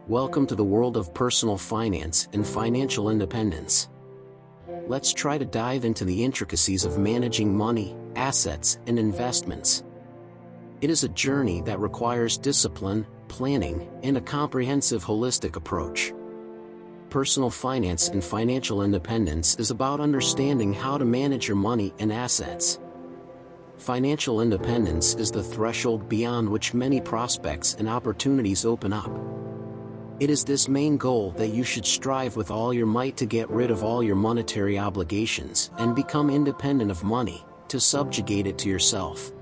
Welcome to the world of personal finance and financial independence. Let's try to dive into the intricacies of managing money, assets, and investments. It is a journey that requires discipline, planning, and a comprehensive holistic approach. Personal finance and financial independence is about understanding how to manage your money and assets. Financial independence is the threshold beyond which many prospects and opportunities open up. It is this main goal that you should strive with all your might to get rid of all your monetary obligations and become independent of money, to subjugate it to yourself.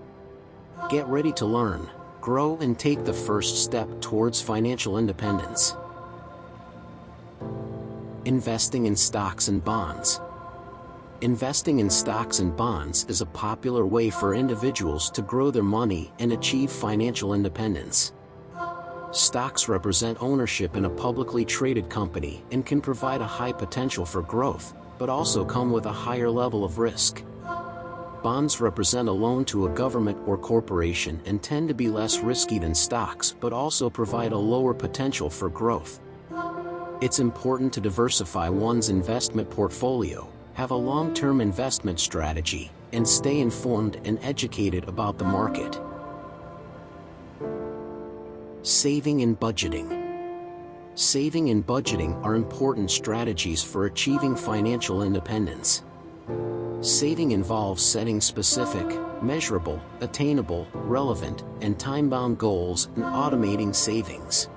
Get ready to learn, grow, and take the first step towards financial independence. Investing in stocks and bonds. Investing in stocks and bonds is a popular way for individuals to grow their money and achieve financial independence. Stocks represent ownership in a publicly traded company and can provide a high potential for growth, but also come with a higher level of risk. Bonds represent a loan to a government or corporation and tend to be less risky than stocks, but also provide a lower potential for growth. It's important to diversify one's investment portfolio, have a long-term investment strategy, and stay informed and educated about the market. Saving and budgeting. Saving and budgeting are important strategies for achieving financial independence. Saving involves setting specific, measurable, attainable, relevant, and time-bound goals and automating savings.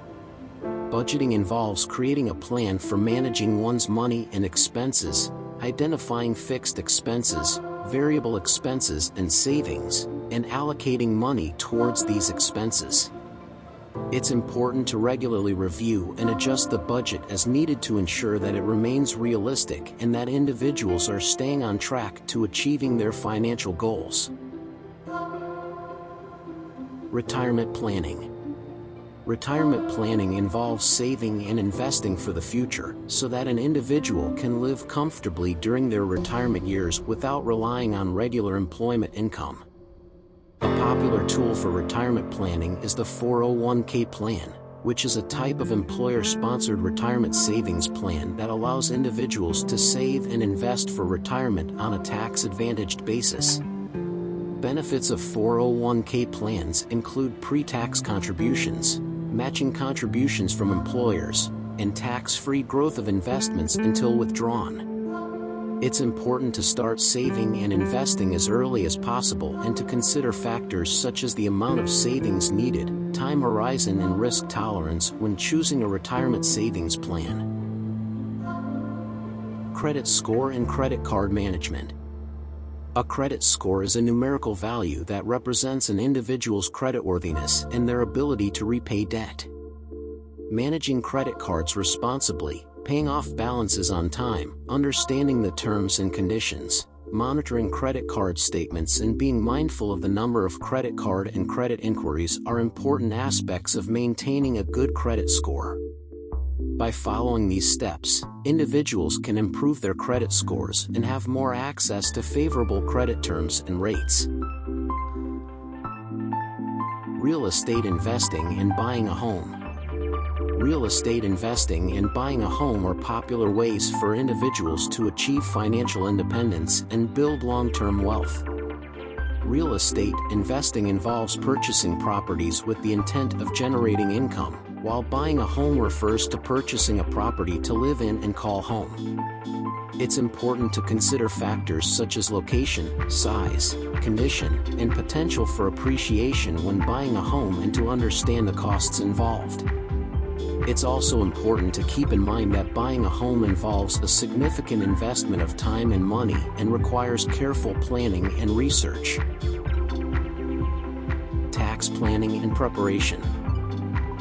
Budgeting involves creating a plan for managing one's money and expenses, identifying fixed expenses, variable expenses, and savings, and allocating money towards these expenses. It's important to regularly review and adjust the budget as needed to ensure that it remains realistic and that individuals are staying on track to achieving their financial goals. Retirement planning. Retirement planning involves saving and investing for the future so that an individual can live comfortably during their retirement years without relying on regular employment income. A popular tool for retirement planning is the 401k plan, which is a type of employer-sponsored retirement savings plan that allows individuals to save and invest for retirement on a tax-advantaged basis. Benefits of 401k plans include pre-tax contributions, matching contributions from employers, and tax-free growth of investments until withdrawn. It's important to start saving and investing as early as possible and to consider factors such as the amount of savings needed, time horizon, and risk tolerance when choosing a retirement savings plan. Credit score and credit card management. A credit score is a numerical value that represents an individual's creditworthiness and their ability to repay debt. Managing credit cards responsibly, paying off balances on time, understanding the terms and conditions, monitoring credit card statements, and being mindful of the number of credit card and credit inquiries are important aspects of maintaining a good credit score. By following these steps, individuals can improve their credit scores and have more access to favorable credit terms and rates. Real estate investing and buying a home. Real estate investing and buying a home are popular ways for individuals to achieve financial independence and build long-term wealth. Real estate investing involves purchasing properties with the intent of generating income, while buying a home refers to purchasing a property to live in and call home. It's important to consider factors such as location, size, condition, and potential for appreciation when buying a home and to understand the costs involved. It's also important to keep in mind that buying a home involves a significant investment of time and money and requires careful planning and research. Tax planning and preparation.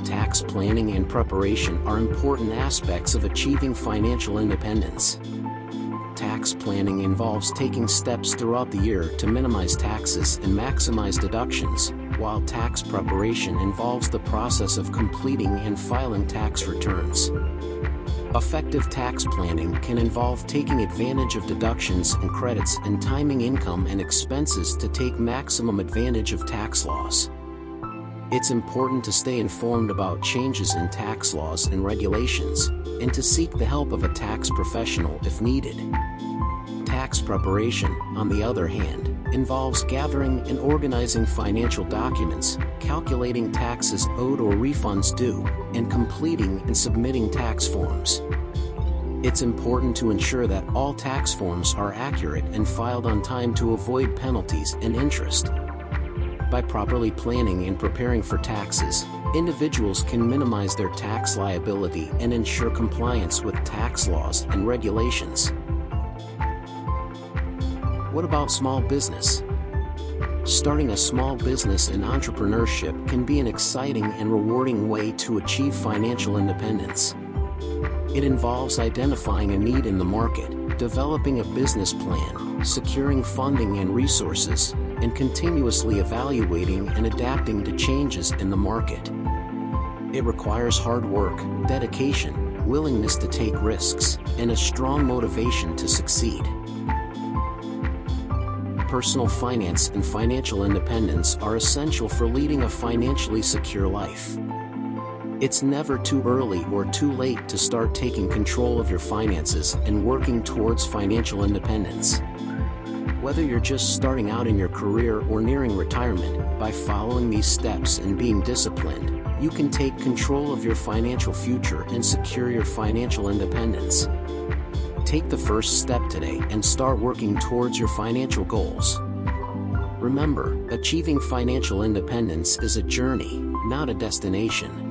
Tax planning and preparation are important aspects of achieving financial independence. Tax planning involves taking steps throughout the year to minimize taxes and maximize deductions, while tax preparation involves the process of completing and filing tax returns. Effective tax planning can involve taking advantage of deductions and credits and timing income and expenses to take maximum advantage of tax laws. It's important to stay informed about changes in tax laws and regulations, and to seek the help of a tax professional if needed. Tax preparation, on the other hand, involves gathering and organizing financial documents, calculating taxes owed or refunds due, and completing and submitting tax forms. It's important to ensure that all tax forms are accurate and filed on time to avoid penalties and interest. By properly planning and preparing for taxes, individuals can minimize their tax liability and ensure compliance with tax laws and regulations. What about small business? Starting a small business and entrepreneurship can be an exciting and rewarding way to achieve financial independence. It involves identifying a need in the market, developing a business plan, securing funding and resources, and continuously evaluating and adapting to changes in the market. It requires hard work, dedication, willingness to take risks, and a strong motivation to succeed. Personal finance and financial independence are essential for leading a financially secure life. It's never too early or too late to start taking control of your finances and working towards financial independence. Whether you're just starting out in your career or nearing retirement, by following these steps and being disciplined, you can take control of your financial future and secure your financial independence. Take the first step today and start working towards your financial goals. Remember, achieving financial independence is a journey, not a destination.